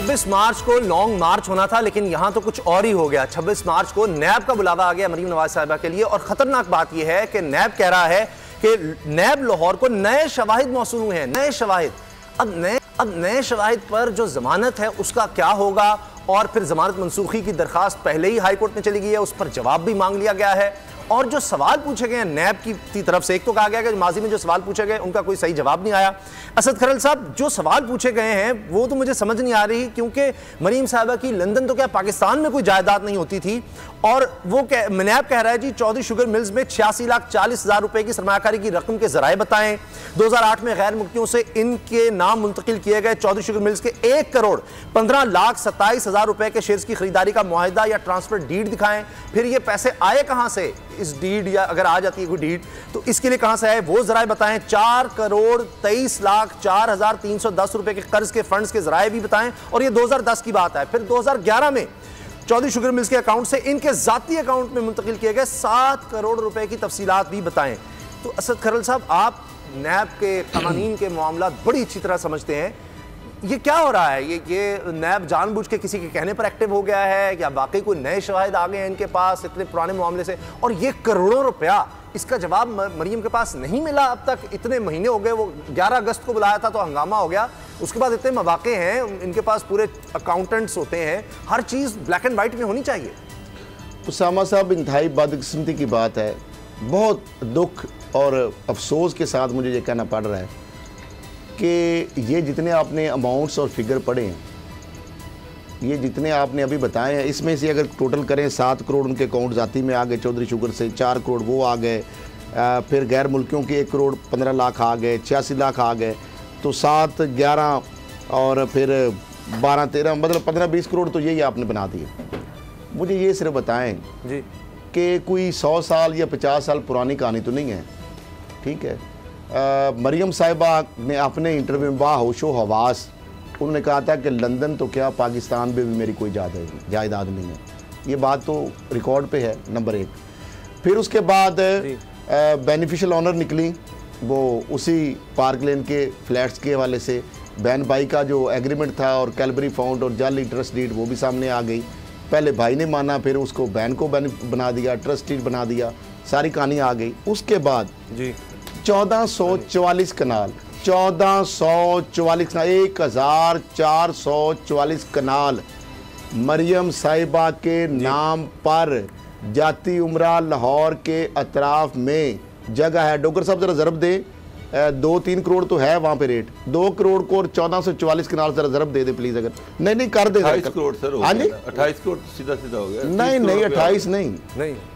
26 मार्च को लॉन्ग मार्च होना था, लेकिन यहां तो कुछ और ही हो गया। 26 मार्च को नैब का बुलावा आ गया मरीम नवाज साहिबा के लिए, और खतरनाक बात यह है कि नैब कह रहा है कि नैब लाहौर को नए शवाहिद मौसूल हुए हैं, नए शवाहिद। अब नए शवाहिद पर जो जमानत है उसका क्या होगा, और फिर जमानत मनसूखी की दरखास्त पहले ही हाई कोर्ट में चली गई है, उस पर जवाब भी मांग लिया गया है। और जो सवाल पूछे गए हैं नैब की तरफ से, एक तो कहा गया कि माजी में जो सवाल पूछे गए उनका कोई सही जवाब नहीं आया। असद खरल साहब, जो सवाल पूछे गए हैं वो तो मुझे समझ नहीं आ रही, क्योंकि मरीम साहिबा की लंदन तो क्या पाकिस्तान में कोई जायदाद नहीं होती थी, और वो नैब कह रहा है जी चौधरी शुगर मिल्स में 86,40,000 रुपए की सरमायाकारी की रकम के जराए बताएं। 2008 में गैर मुल्कियों से इनके नाम मुंतकिल किए गए चौधरी शुगर मिल्स के 1,15,27,000 रुपए के शेयर्स की खरीदारी का मुआहिदा या ट्रांसफर डीड दिखाएं। फिर ये पैसे आए कहां से, इस डीड या अगर आ जाती है कोई डीड तो इसके लिए कहां से आए वो जराए बताएं। 4,23,04,310 रुपए के कर्ज के फंड्स के जराए भी बताएं, और ये 2010 की बात है। फिर 2011 में चौधरी शुगर मिल्स के अकाउंट से इनके जाती अकाउंट में मुंतकिल किए गए 7 करोड़ रुपए की तफसीलात भी बताएं। तो असद खरल साहब, आप नैब के कानून के मामला बड़ी अच्छी तरह समझते हैं, ये क्या हो रहा है? ये नैब जानबूझ के किसी के कहने पर एक्टिव हो गया है, या वाकई कोई नए शवाहिद आ गए हैं इनके पास इतने पुराने मामले से? और ये करोड़ों रुपया, इसका जवाब मरीम के पास नहीं मिला अब तक। इतने महीने हो गए, वो 11 अगस्त को बुलाया था तो हंगामा हो गया, उसके बाद इतने मौके हैं, इनके पास पूरे अकाउंटेंट्स होते हैं, हर चीज़ ब्लैक एंड वाइट में होनी चाहिए। उसामा साहब, इंतहाई बदकिस्मती की बात है, बहुत दुख और अफसोस के साथ मुझे ये कहना पड़ रहा है कि ये जितने आपने अमाउंट्स और फिगर पढ़े हैं, ये जितने आपने अभी बताए हैं, इसमें से अगर टोटल करें 7 करोड़ उनके अकाउंट जाती में आ गए चौधरी शुगर से, 4 करोड़ वो आ गए, फिर गैर मुल्कियों के 1,15,00,000 आ गए, 86 लाख आ गए, तो 7, 11 और फिर 12, 13 मतलब 15-20 करोड़ तो यही आपने बना दिए। मुझे ये सिर्फ बताएं जी कि कोई 100 साल या 50 साल पुरानी कहानी तो नहीं है, ठीक है। मरीम साहिबा ने अपने इंटरव्यू में बाहोशो हवास उन्होंने कहा था कि लंदन तो क्या पाकिस्तान में भी मेरी कोई जायदाद नहीं है। ये बात तो रिकॉर्ड पे है, नंबर 1। फिर उसके बाद बेनिफिशियल ऑनर निकली, वो उसी पार्क लेन के फ्लैट्स के हवाले से बहन भाई का जो एग्रीमेंट था, और कैलबरी फाउंड और जाली ट्रस्ट डीड वो भी सामने आ गई। पहले भाई ने माना, फिर उसको बहन को बना दिया, ट्रस्ट डीड बना दिया, सारी कहानी आ गई। उसके बाद जी 1444 कनाल, 1444 कनाल मरियम साहिबा के नाम पर जाती उमरा लाहौर के अतराफ में जगह है। डॉक्टर साहब जरा ज़रब दे, 2-3 करोड़ तो है वहाँ पे रेट, 2 करोड़ को और 1444 कनाल जरा ज़रब दे दे प्लीज़। अगर नहीं कर दे, 28 करोड़ सर, हाँ जी 28 करोड़ सीधा हो गया। नहीं 28 नहीं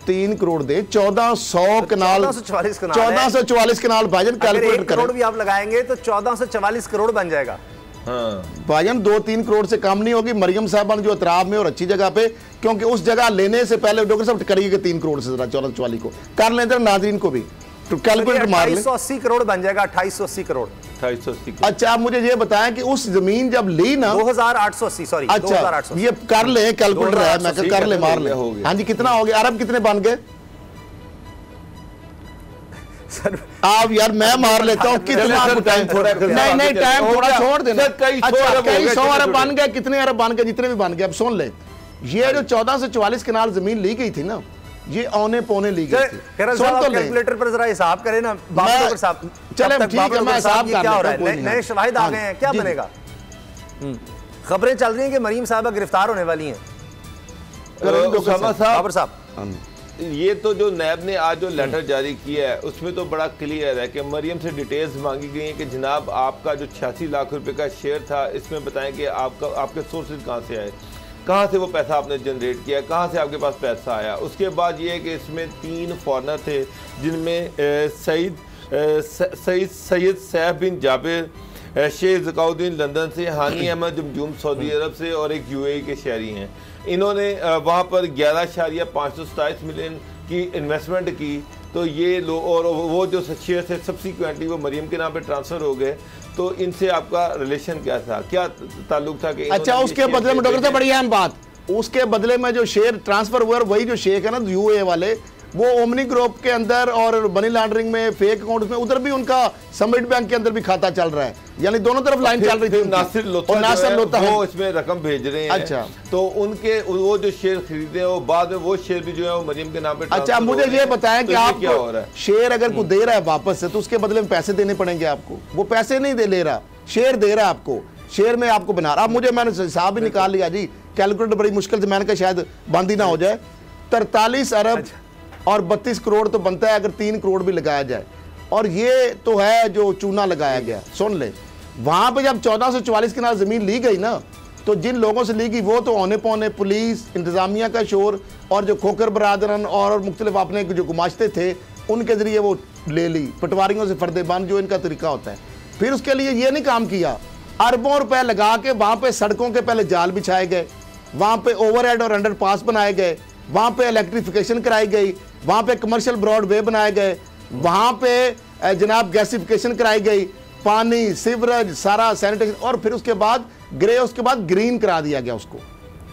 3 करोड़ दे, 1400 कनाल, 1444 कनाल भाईजान कैलकुलेट करोड़ भी आप लगाएंगे तो 1444 करोड़ बन जाएगा। हाँ भाईजान 2-3 करोड़ से कम नहीं होगी मरियम साहबा जो अतराफ में और अच्छी जगह पे, क्योंकि उस जगह लेने से पहले डॉक्टर साहब करिए 3 करोड़ से जरा 1444 को कर लेते नाजरीन को भी तो कैलकुलेटर मार ले, 2880 करोड़ बन जाएगा। 2880 करोड़। अच्छा आप मुझे ये बताएं कि उस जमीन जब ली ना 2880, सॉरी अच्छा 2880, ये कर ले, कैलकुलेटर है, मैं कर ले, मार ले। हाँ जी कितना हो गया? अरब कितने बन गए सर? आप यार मैं मार लेता हूँ, कितना टाइम थोड़ा, नहीं टाइम थोड़ा छोड़ देना। कई 100 अरब बन गए, कितने अरब बन गए? जितने भी बन गए। अब सुन ले, ये जो 1444 कनाल जमीन ली गई थी ना, ये औने पौने ली गई थी। कैलकुलेटर पर जरा हिसाब करें ना साहब। चले ठीक है, मैं हिसाब कर लेता हूं। नए शवाहिद आ गए हैं, क्या बनेगा? खबरें चल रही हैं कि मरीम साहिबा गिरफ्तार होने वाली हैं। साहब ये तो जो नैब ने आज जो लेटर जारी किया है उसमें तो बड़ा क्लियर है कि मरियम से डिटेल्स मांगी गई हैं कि जनाब आपका जो 86 लाख रुपए का शेयर था, इसमें बताएं कि आपके सोर्सेज कहाँ से आए, कहाँ से वो पैसा आपने जनरेट किया, कहाँ से आपके पास पैसा आया। उसके बाद ये है कि इसमें 3 फॉरनर थे, जिनमें सैयद सैफ बिन जाबिर, शेख ज़काउद्दीन लंदन से, हानी अहमद जमजूम सऊदी अरब से, और एक यूएई के शहरी हैं। इन्होंने वहाँ पर 11.527 मिलियन की इन्वेस्टमेंट की। तो ये लोग और वो जो शेयर थे सब्सिक्वेंटली वो मरियम के नाम पे ट्रांसफ़र हो गए। तो इनसे आपका रिलेशन क्या था, क्या ताल्लुक था? कि अच्छा उसके बदले में डॉक्टर साहब बड़ी अहम बात, उसके बदले में जो शेयर ट्रांसफ़र हुआ, वही जो शेख है ना यूए वाले, वो ओमनी ग्रुप के अंदर और मनी लॉन्ड्रिंग में, फेक अकाउंट्स में, उधर भी उनका समिट बैंक के अंदर भी खाता चल रहा है, यानी दोनों तरफ लाइन चल रही थी। नासिर लोता वो इसमें रकम भेज रहे हैं। अच्छा, तो उनके वो जो शेयर खरीदे वो बाद में वो शेयर भी जो है वो मरियम के नाम पे। अच्छा, मुझे ये बताएं कि आप शेयर अगर कोई दे रहा है वापस से तो उसके बदले में पैसे देने पड़ेंगे आपको। वो पैसे नहीं दे ले रहा, शेयर दे रहा है आपको, शेयर में आपको बना रहा। अब मुझे मैंने हिसाब भी निकाल लिया जी, कैलकुलेटर बड़ी मुश्किल से, मैंने कहा शायद बंद ही ना हो जाए। 43 अरब और 32 करोड़ तो बनता है अगर 3 करोड़ भी लगाया जाए, और ये तो है जो चूना लगाया गया। सुन ले, वहां पे जब 1444 के नाम जमीन ली गई ना, तो जिन लोगों से ली गई वो तो औने पौने पुलिस इंतजामिया का शोर और जो खोकर बरादरन और मुख्तलिफ अपने जो गुमाश्ते थे उनके जरिए वो ले ली, पटवारियों से फर्देबान, जो इनका तरीका होता है। फिर उसके लिए ये नहीं काम किया, अरबों रुपए लगा के वहां पे सड़कों के पहले जाल बिछाए गए, वहां पे ओवरहेड और अंडरपास बनाए गए, वहां पे इलेक्ट्रिफिकेशन कराई गई, वहां पे कमर्शियल ब्रॉडवे बनाए गए, वहां पे जनाब गैसिफिकेशन कराई गई, पानी, सीवरेज, सारा सैनिटेशन, और फिर उसके बाद ग्रे, उसके बाद ग्रीन करा दिया गया उसको।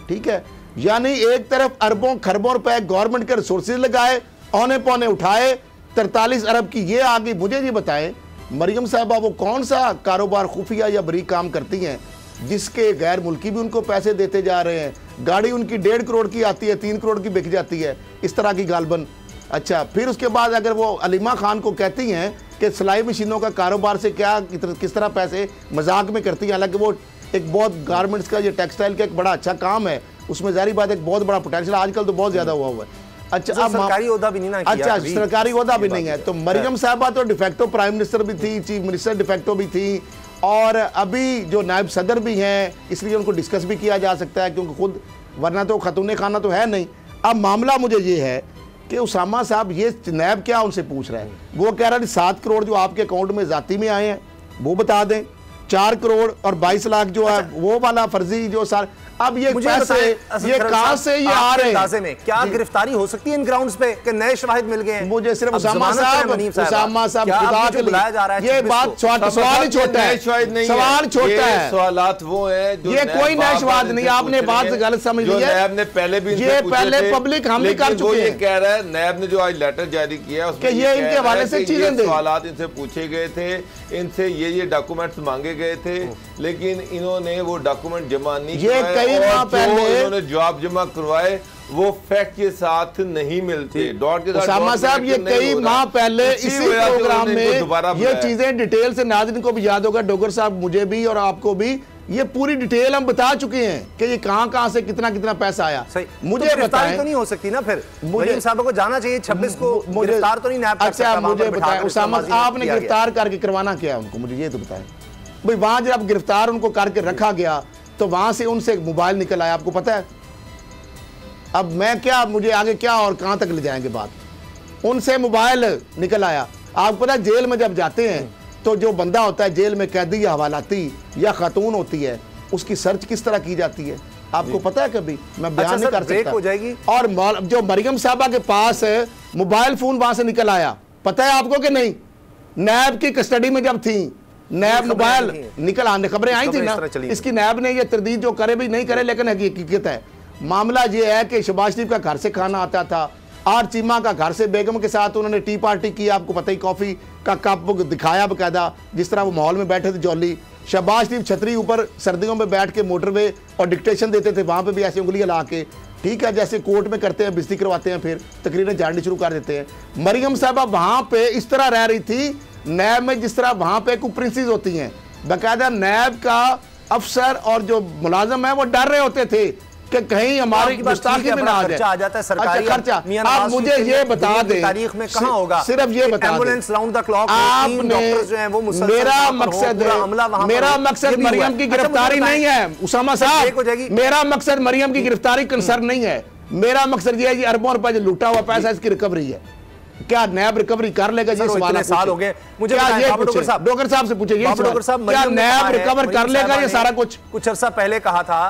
ठीक है, यानी एक तरफ अरबों खरबों रुपए गवर्नमेंट के रिसोर्सेज लगाए, औने पौने उठाए, 43 अरब की ये आ गई। मुझे ये बताएं मरियम साहबा वो कौन सा कारोबार खुफिया या बरीक काम करती हैं जिसके गैर मुल्की भी उनको पैसे देते जा रहे हैं? गाड़ी उनकी 1.5 करोड़ की आती है, 3 करोड़ की बिक जाती है, इस तरह की गालबन। अच्छा, फिर उसके बाद अगर वो अलीमा खान को कहती हैं कि सिलाई मशीनों का कारोबार से क्या किस तरह पैसे मजाक में करती हैं, हालांकि वो एक बहुत गारमेंट्स का, ये टेक्सटाइल का एक बड़ा अच्छा काम है, उसमें जाहिर बात एक बहुत बड़ा पोटेंशियल आजकल तो बहुत ज़्यादा हुआ हुआ है। अच्छा, अब सरकारी ओहदा भी नहीं ना किया। अच्छा, सरकारी ओहदा भी नहीं है। तो मरियम साहबा तो डिफेक्टो प्राइम मिनिस्टर भी थी, चीफ मिनिस्टर डिफेक्टो भी थी, और अभी जो नायब सदर भी हैं, इसलिए उनको डिस्कस भी किया जा सकता है क्योंकि खुद, वरना तो खतून खाना तो है नहीं। अब मामला मुझे ये है कि उसामा साहब ये नायब क्या उनसे पूछ रहे हैं? वो कह रहा है 7 करोड़ जो आपके अकाउंट में जाती में आए हैं वो बता दें, 4 करोड़ और 22 लाख जो है वो वाला फर्जी जो सार। अब ये पैसे ये कहां से ये आ रहे हैं? में क्या गिरफ्तारी हो सकती है इन ग्राउंड्स पे कि नए शवाहिद मिल गए हैं? मुझे सिर्फ उसामा साहब खुदा के बुलाया जा रहा है, ये बात सवाल ही छोटा है, सवाल छोटा है, सवालात वो है ये कोई नए शवाद नहीं, आपने बात गलत समझ ली है। नैब ने पहले भी ये पहले पब्लिक हम भी कर चुके हैं। ये कह रहा है नैब ने जो आज लेटर जारी किया उसमें ये इनके हवाले से चीजें सवालात इनसे पूछे गए थे, इनसे ये डॉक्यूमेंट्स मांगे गए थे, लेकिन इन्होंने वो डॉक्यूमेंट जमा नहीं किए। कई माह पहले इन्होंने जवाब जमा करवाए वो फैक्ट के साथ नहीं मिलते, डॉट के साथ। उसामा साहब ये कई माह पहले इसी प्रोग्राम में ये चीजें डिटेल से, नाज़रीन को भी याद होगा, डोगर साहब मुझे भी और आपको भी, ये पूरी डिटेल हम बता चुके हैं कि ये कहां से कितना कितना पैसा आया। मुझे बताएं तो नहीं हो सकती ना, फिर मुझे साहब को जाना चाहिए 26 को गिरफ्तार तो नहीं नैब कर सकता। अच्छा, मुझे बताएं उसामा, आपने गिरफ्तार करके करवाना क्या उनको, मुझे ये तो बताएं भाई। वहां जब गिरफ्तार उनको करके रखा गया तो वहां से उनसे मोबाइल निकल आया, आपको पता है? अब मैं क्या, मुझे आगे क्या और कहां तक ले जाएंगे बात? उनसे मोबाइल निकल आया। आपको पता है जेल में जब जाते हैं तो जो बंदा होता है जेल में, कैदी या हवालाती या खातून होती है, उसकी सर्च किस तरह की जाती है आपको पता है? कभी मैं बयान नहीं कर सकता। हो जाएगी। और जो मरियम साहबा के पास मोबाइल फोन वहां से निकल आया, पता है आपको कि नहीं? नैब की कस्टडी में जब थी, नैब मोबाइल निकल आने खबरें आई थी ना, इसकी नैब ने ये तरदीद जो करे भी नहीं करे, लेकिन हकीकत है। मामला ये है कि शहबाज शरीफ का घर से खाना आता था, और चीमा का घर से बेगम के साथ उन्होंने टी पार्टी की, आपको पता ही, कॉफी का कप दिखाया बकायदा, जिस तरह वो माहौल में बैठे थे जॉली। शहबाज शरीफ छतरी ऊपर सर्दियों में बैठ के मोटरवे और डिक्टेशन देते थे, वहां पे भी ऐसी उंगलियां ला के, ठीक है, जैसे कोर्ट में करते हैं, बिस्ती करवाते हैं, फिर तकरीरें झाड़नी शुरू कर देते हैं। मरियम साहबा वहां पे इस तरह रह रही थी नैब में, जिस तरह वहां पे कुछ प्रिंसेस होती हैं, बाकायदा नैब का अफसर और जो मुलाजम है वो डर रहे होते थे कि कहीं हमारी गुस्ताखी में ना आ जाए। आ जाता है सरकारी खर्चा। आप मुझे ये बता दें तारीख में कहां होगा, सिर्फ ये बता दें, एम्बुलेंस राउंड द क्लॉक, आपने जो हैं वो मुसलसल, मेरा मकसद मरियम की गिरफ्तारी नहीं है उसामा साहब, मेरा मकसद मरियम की गिरफ्तारी कंसर्न नहीं है। मेरा मकसद ये है कि अरबों रुपए जो लूटा हुआ पैसा इसकी रिकवरी है। क्या नैब रिकवरी कर लेगा? ये सवाल साल हो गए मुझे, डोगर साहब से पूछे, क्या नैब रिकवर कर लेगा ये सारा कुछ? कुछ अरसा पहले कहा था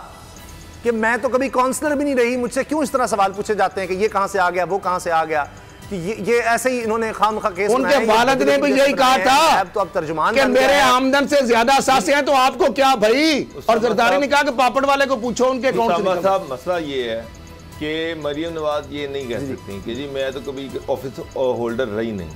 कि मैं तो कभी काउंसलर भी नहीं रही, मुझसे क्यों इस तरह सवाल पूछे जाते हैं कि ये कहां से आ गया, वो कहां से आ गया, कि ये ऐसे ही इन्होंने खामखा केस उनके वालिद ने भी यही कहा था तो अब तर्जुमान कि मेरे आमदन से ज्यादा असासे हैं तो आपको क्या भाई? और जरदारी ने कहा कि पापड़ वाले को पूछो उनके अकाउंट से। साहब मसला ये है कि मरियम नवाज ये नहीं कह सकती कि जी मैं तो कभी ऑफिस होल्डर रही नहीं।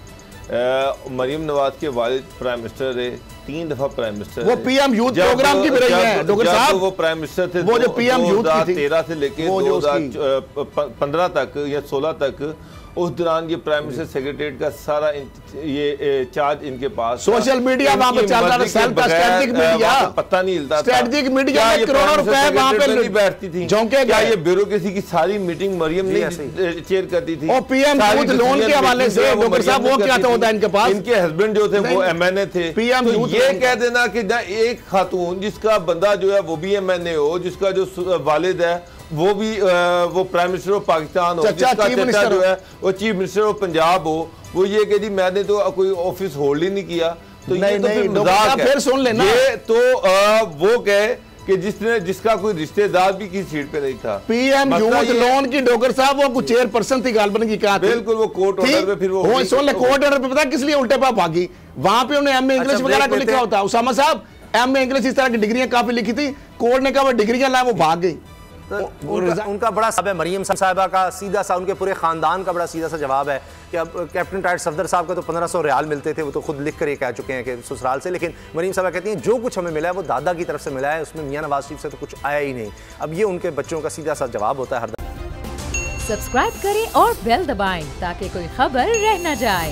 मरियम नवाज के वालिद प्राइम मिनिस्टर रहे, 3 दफा प्राइम मिनिस्टर, वो पीएम यूथ प्रोग्राम की भी रही है डॉक्टर साहब। वो प्राइम मिनिस्टर थे, वो जो पीएम यूथ 2013 से लेके 2015 तक या 16 तक, उस दौरान ये प्राइम मिनिस्टर सेक्रेटरीट का सारा ये चार्ज इनके पास। सोशल मीडिया वहां पे चल रहा था, स्ट्रेटेजिक मीडिया, पता नहीं हिलता, स्ट्रेटेजिक मीडिया में करोड़ों रुपए वहां पे नहीं बैठती थी। क्या ये ब्यूरोक्रेसी की सारी मीटिंग मरियम नहीं चेयर करती थी? और पीएम यूथ लोन के हवाले से डॉक्टर साहब वो क्या होता है इनके पास? इनके हस्बैंड जो थे वो एमएनए थे। पीएम यूथ ये कह देना कि एक खातून जिसका बंदा जो है वो भी एमएनए हो, जिसका जो वालिद है वो भी वो प्राइम मिनिस्टर ऑफ पाकिस्तान हो, जिसका चचा जो है वो चीफ मिनिस्टर ऑफ पंजाब हो, वो ये कि जी मैंने तो कोई ऑफिस होल्ड ही नहीं किया, तो ये तो फिर मजाक है। फिर सुन लेना, ये तो वो कहे कि जिसका कोई रिश्तेदार भी किसी सीट पे नहीं था। पीएम यूथ लोन की डॉक्टर साहब वो कुछ चेयरपर्सन थी गालबन की, कहा बिल्कुल वो कोर्ट ऑर्डर पे, फिर वो सुन ले कोर्ट ऑर्डर पे पता किस लिए उल्टे पाप भागी? वहां पे उन्हें एमए इंग्लिश वगैरह को लिखा होता है। उसामा साहब एमए इंग्लिश इस तरह की डिग्रियां काफी लिखी थी, कोर्ट ने कहा वो डिग्रियां लाए, वो भाग गई। उनका बड़ा सब है, मरियम साहिबा का सीधा सा, उनके पूरे खानदान का बड़ा सीधा सा जवाब है कि अब कैप्टन टाइट सफदर साहब को तो 1500 रियाल मिलते थे, वो तो खुद लिख कर ये कह चुके हैं कि ससुराल से, लेकिन मरियम साहिबा कहती हैं जो कुछ हमें मिला है वो दादा की तरफ से मिला है, उसमें मियां नवाज शरीफ से तो कुछ आया ही नहीं। अब ये उनके बच्चों का सीधा सा जवाब होता है हर। सब्सक्राइब करें और बेल दबाएं ताकि कोई खबर रह न जाए।